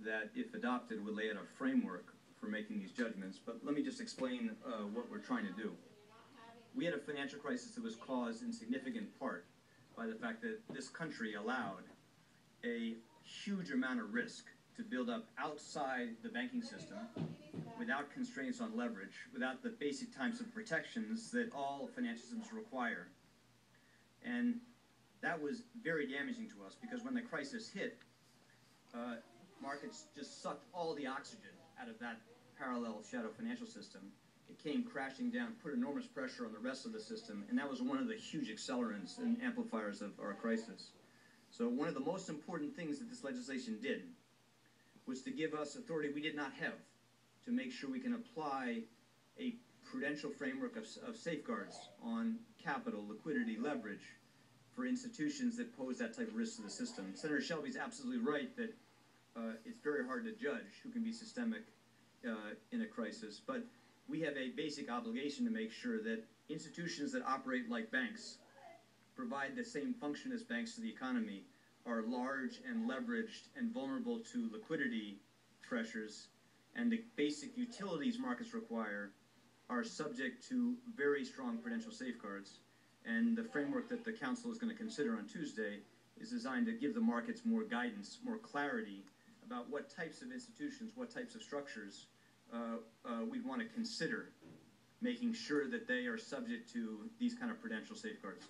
that, if adopted, would lay out a framework for making these judgments. But let me just explain what we're trying to do. We had a financial crisis that was caused in significant part by the fact that this country allowed a huge amount of risk to build up outside the banking system without constraints on leverage, without the basic types of protections that all financial systems require. And that was very damaging to us, because when the crisis hit, markets just sucked all the oxygen out of that parallel shadow financial system. It came crashing down, put enormous pressure on the rest of the system, and that was one of the huge accelerants and amplifiers of our crisis. So one of the most important things that this legislation did was to give us authority we did not have, to make sure we can apply a prudential framework of safeguards on capital, liquidity, leverage for institutions that pose that type of risk to the system. Senator Shelby's absolutely right that it's very hard to judge who can be systemic in a crisis, but we have a basic obligation to make sure that institutions that operate like banks, provide the same function as banks to the economy, are large and leveraged and vulnerable to liquidity pressures, and the basic utilities markets require are subject to very strong prudential safeguards. And the framework that the Council is going to consider on Tuesday is designed to give the markets more guidance, more clarity about what types of institutions, what types of structures we'd want to consider, making sure that they are subject to these kind of prudential safeguards.